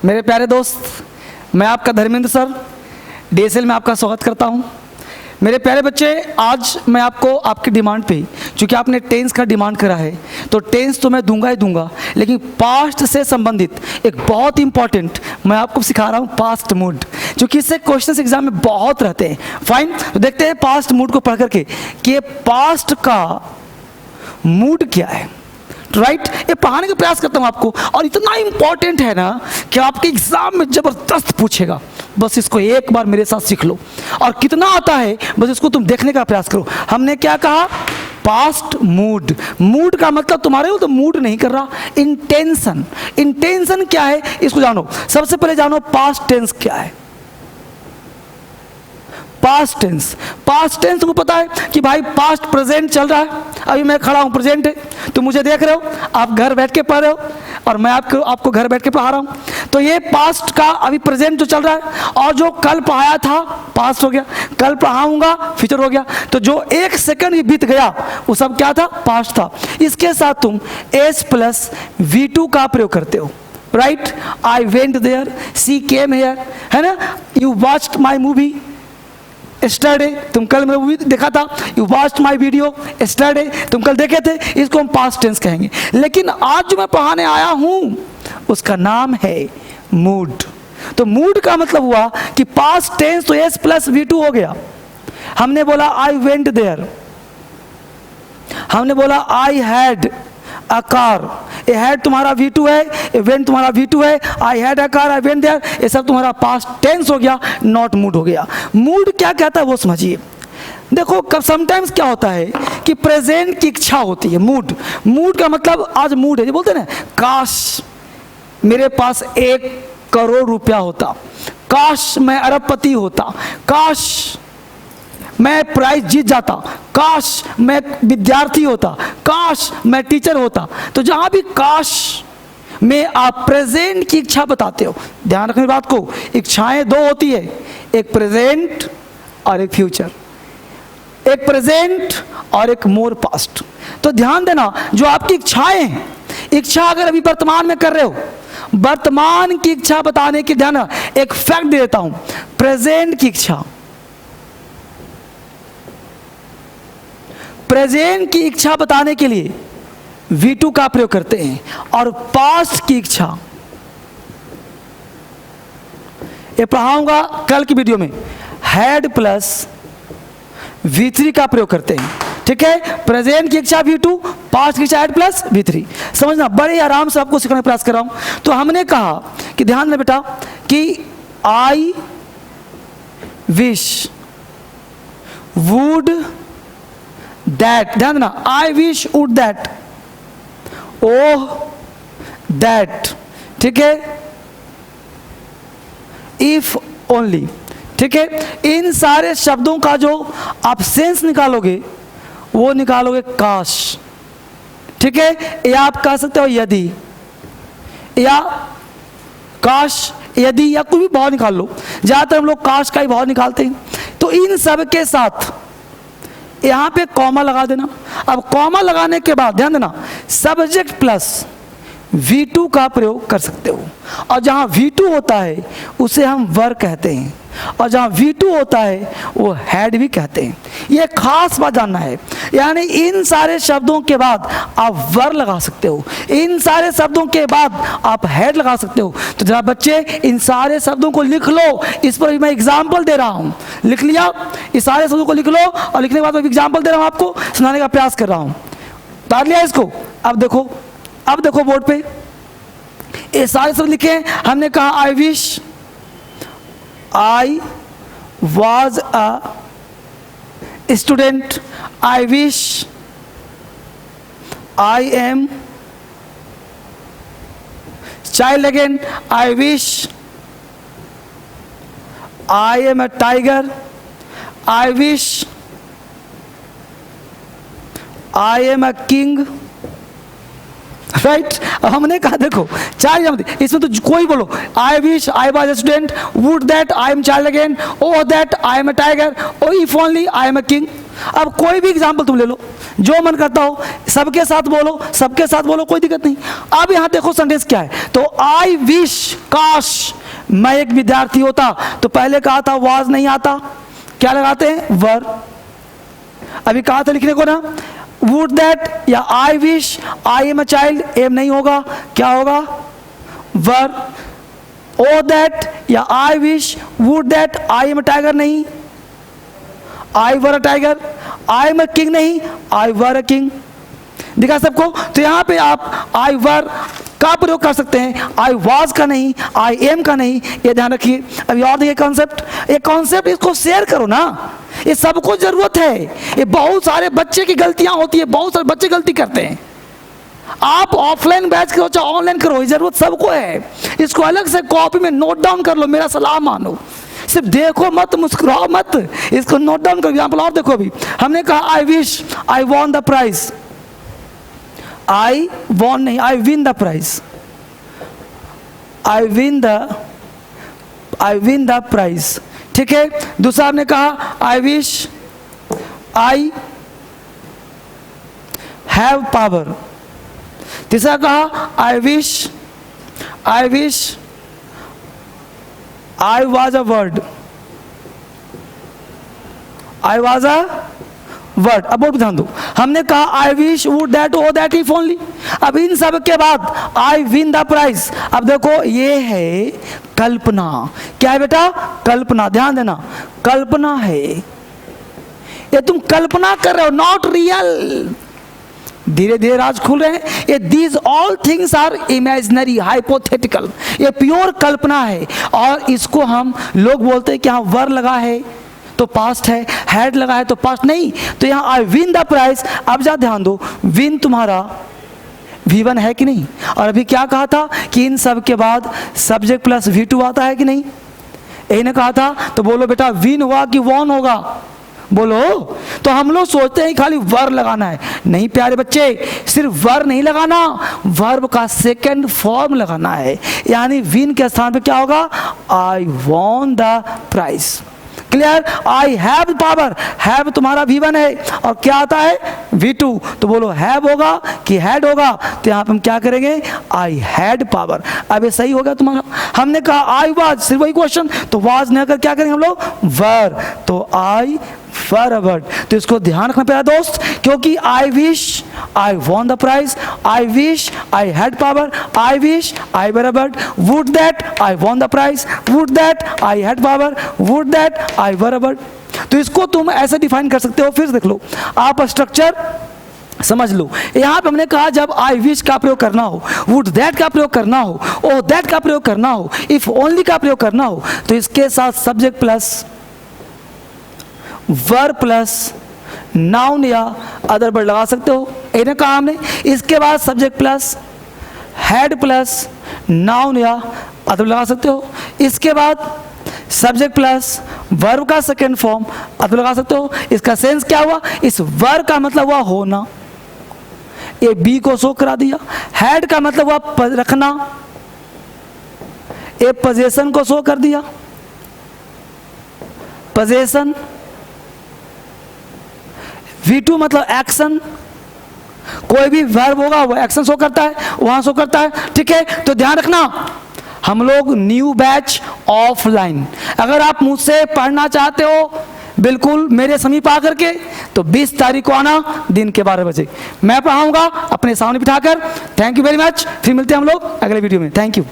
मेरे प्यारे दोस्त, मैं आपका धर्मेंद्र सर DSL में आपका स्वागत करता हूं। मेरे प्यारे बच्चे, आज मैं आपको आपकी डिमांड पे, चूँकि आपने टेंस का डिमांड करा है तो टेंस तो मैं दूंगा ही दूंगा, लेकिन पास्ट से संबंधित एक बहुत इंपॉर्टेंट मैं आपको सिखा रहा हूँ, पास्ट मूड, क्योंकि इससे क्वेश्चंस एग्जाम में बहुत रहते हैं। फाइन, तो देखते हैं पास्ट मूड को पढ़ करके कि ये पास्ट का मूड क्या है। राइट, ये पढ़ाने का प्रयास करता हूँ आपको, और इतना इंपॉर्टेंट है ना कि आपके एग्जाम में जबरदस्त पूछेगा। बस इसको एक बार मेरे साथ सीख लो, और कितना आता है बस इसको तुम देखने का प्रयास करो। हमने क्या कहा? Past mood. मूड का मतलब तुम्हारे को तो मूड नहीं कर रहा, इंटेंशन। इंटेंशन क्या है इसको जानो। सबसे पहले जानो पास्ट टेंस क्या है। पास्ट टेंस, पास्ट टेंस तुमको पता है कि भाई पास्ट प्रेजेंट चल रहा है। अभी मैं खड़ा हूं, प्रेजेंट है, तुम मुझे देख रहे हो, आप घर बैठ के पढ़ रहे हो और मैं आपको घर बैठ के पढ़ा रहा हूं। तो ये पास्ट का अभी प्रेजेंट जो चल रहा है, और जो कल पढ़ाया था पास्ट हो गया, कल पढ़ाऊंगा फ्यूचर हो गया। तो जो एक सेकंड ही बीत गया वो सब क्या था? पास्ट था। इसके साथ तुम S प्लस V2 का प्रयोग करते हो। Right, I went there, she came here, है ना। You watched my movie yesterday, तुम कल मेरा मूवी देखा था। You watched my video yesterday, तुम कल देखे थे। इसको हम पास्ट टेंस कहेंगे। लेकिन आज जो मैं पढ़ाने आया हूं उसका नाम है मूड। तो मूड का मतलब हुआ कि पास्ट टेंस तो S प्लस V2 हो गया। हमने बोला आई वेंट देयर, हमने बोला I had a car. A had तुम्हारा V2 है, ए वेंट तुम्हारा V2 है। I had a car, I went there, ये सब तुम्हारा पास्ट टेंस हो गया, नॉट मूड हो गया। मूड क्या कहता है वो समझिए। देखो, कब समटाइम्स क्या होता है कि प्रेजेंट की इच्छा होती है। मूड, मूड का मतलब आज मूड है, जो बोलते हैं ना, काश मेरे पास 1 करोड़ रुपया होता, काश मैं अरबपति होता, काश मैं प्राइज जीत जाता, काश मैं विद्यार्थी होता, काश मैं टीचर होता। तो जहां भी काश में आप प्रेजेंट की इच्छा बताते हो, ध्यान रखने बात को। इच्छाएं 2 होती है, एक प्रेजेंट और एक फ्यूचर, एक प्रेजेंट और एक मोर पास्ट। तो ध्यान देना, जो आपकी इच्छाएं हैं, इच्छा अगर अभी वर्तमान में कर रहे हो, वर्तमान की इच्छा बताने की, ध्यान, एक फैक्ट दे देता हूं। प्रेजेंट की इच्छा, प्रेजेंट की इच्छा बताने के लिए V2 का प्रयोग करते हैं, और पास्ट की इच्छा, ये पढ़ाऊंगा कल की वीडियो में, हैड प्लस V3 का प्रयोग करते हैं। ठीक है, प्रेजेंट की इच्छा V2, पास्ट की इच्छा हैड प्लस V3। समझना, बड़े आराम से आपको सिखाने का प्रयास कर रहा हूं। तो हमने कहा कि ध्यान देना बेटा कि आई विश वुड दैट, ध्यान देना, आई wish would that, oh that, ठीक है, इफ ओनली। ठीक है, इन सारे शब्दों का जो आप सेंस निकालोगे वो निकालोगे काश। ठीक है, या आप कह सकते हो यदि, या काश यदि, या कोई भी भाव निकाल लो। ज्यादातर हम लोग काश का ही भाव निकालते हैं। तो इन सब के साथ यहां पे कॉमा लगा देना। अब कॉमा लगाने के बाद ध्यान देना, सब्जेक्ट प्लस V2 का प्रयोग कर सकते हो। और जहां V2 होता है उसे हम वर कहते हैं, और जहां V2 होता है वो हैड भी कहते हैं। ये खास बात जानना है, यानी इन सारे शब्दों के बाद आप वर लगा सकते हो, इन सारे शब्दों के बाद आप हैड लगा सकते हो। तो जरा बच्चे, इन सारे शब्दों को लिख लो। इस पर मैं एग्जाम्पल दे रहा हूं, लिख लिया? इस सारे शब्दों को लिख लो, और लिखने के बाद मैं एग्जाम्पल दे रहा हूं, आपको सुनाने का प्रयास कर रहा हूं। उतार लिया इसको? अब देखो, अब देखो बोर्ड पे ये सारे शब्द लिखे हैं। हमने कहा I wish, I was a student, I wish I am child again, I wish I am a tiger, I wish I am a king. Right, हमने कहा देखो 4 एग्जाम्पल, इसमें तो कोई बोलो, I wish I was a student, would that I am child again, oh that I am a tiger, O if only I am a king. अब कोई भी एग्जाम्पल तुम ले लो, जो मन करता हो सबके साथ बोलो, सबके साथ बोलो, कोई दिक्कत नहीं। अब यहाँ देखो सेंटेंस क्या है, तो आई विश, काश मैं एक विद्यार्थी होता, तो पहले कहा था वाज नहीं आता, क्या लगाते हैं, वर। अभी कहा था लिखने को ना, वुड दैट या I wish, I am a child, am नहीं होगा, क्या होगा, वर। ओ दैट या I wish, would that, I am a tiger नहीं, I were a tiger, I am a king नहीं, आई वर अ किंग। दिखा सबको? तो यहां पे आप आई वर का प्रयोग कर सकते हैं, आई वाज का नहीं, आई एम का नहीं, ये ध्यान रखिए। अभी और देखिए कॉन्सेप्ट, ये कॉन्सेप्ट इसको शेयर करो ना, ये सबको जरूरत है। ये बहुत सारे बच्चे की गलतियां होती है, बहुत सारे बच्चे गलती करते हैं। आप ऑफलाइन बैच करो चाहे ऑनलाइन करो, ये जरूरत सबको है। इसको अलग से कॉपी में नोट डाउन कर लो, मेरा सलाह मानो, सिर्फ देखो मत, मुस्कुराओ मत, इसको नोट डाउन करो। एग्जाम्पल और देखो, अभी हमने कहा I wish I won the prize, I won नहीं, I win the prize, I win the prize, ठीक है। दूसरा आपने कहा I wish I have power. तीसरा कहा I wish I was a word, I was a word. अब बहुत ध्यान दो, हमने कहा I wish would that O that if only. अब इन सब के बाद आई विन द प्राइज। अब देखो ये है कल्पना, क्या है बेटा, कल्पना, ध्यान देना, कल्पना है, ये तुम कल्पना कर रहे हो, नॉट रियल। धीरे धीरे राज खुल रहे हैं। ये these all things are imaginary, hypothetical, ये प्योर कल्पना है। और इसको हम लोग बोलते हैं कि हाँ वर लगा है तो पास्ट है, हैड लगा है तो पास्ट नहीं। तो यहाँ आई विन द प्राइज। अब जा ध्यान दो, विन तुम्हारा V1 है कि नहीं। और अभी क्या कहा था कि इन सब के बाद सब्जेक्ट प्लस V2 आता है कि नहीं, यही ने कहा था। तो बोलो बेटा विन हुआ कि वॉन होगा, बोलो। तो हम लोग सोचते हैं खाली वर लगाना है, नहीं प्यारे बच्चे, सिर्फ वर नहीं लगाना, वर्ब का सेकंड फॉर्म लगाना है। यानी विन के स्थान पे क्या होगा, I won the prize. Clear. I have power, have तुम्हारा V1 है और क्या आता है V2। तो बोलो हैव होगा कि हैड होगा, तो यहाँ पे हम क्या करेंगे, आई हैड पावर। अब ये सही हो गया तुम्हारा। हमने कहा आई वाज, सिर्फ वही क्वेश्चन, तो वाज नहीं कर क्या करेंगे हम लोग, वर। तो आई वर अ वर्ड। तो इसको ध्यान रखना प्यारा दोस्त, क्योंकि I wish I won the prize, I wish I had power, I wish I were a word, would that I won the prize, would that I had power, would that I were a word. तो इसको तुम ऐसे define कर सकते हो। फिर देख लो, आप स्ट्रक्चर समझ लो। यहाँ पे हमने कहा जब आई विश का प्रयोग करना हो, वुड दैट का प्रयोग करना हो, ओ दैट का प्रयोग करना हो, इफ ओनली का प्रयोग करना हो, तो इसके साथ subject plus verb plus noun या अदर वर्ड लगा सकते हो, इन्हें कहा हमने। इसके बाद subject plus head plus noun या अदर लगा सकते हो। इसके बाद सब्जेक्ट प्लस वर्ब का सेकेंड फॉर्म अदर लगा सकते हो। इसका सेंस क्या हुआ, इस वर्ब का मतलब हुआ होना, ये बी को शो करा दिया। हेड का मतलब हुआ रखना, ये पोजेशन को शो कर दिया, पोजेशन। V2 मतलब एक्शन, कोई भी वर्ब होगा वो एक्शन शो करता है, वहां शो करता है, ठीक है। तो ध्यान रखना, हम लोग न्यू बैच ऑफलाइन, अगर आप मुझसे पढ़ना चाहते हो बिल्कुल मेरे समीप आकर के, तो 20 तारीख को आना दिन के 12 बजे, मैं पढ़ाऊंगा अपने सामने बिठाकर। Thank you very much. फिर मिलते हैं हम लोग अगले वीडियो में। Thank you.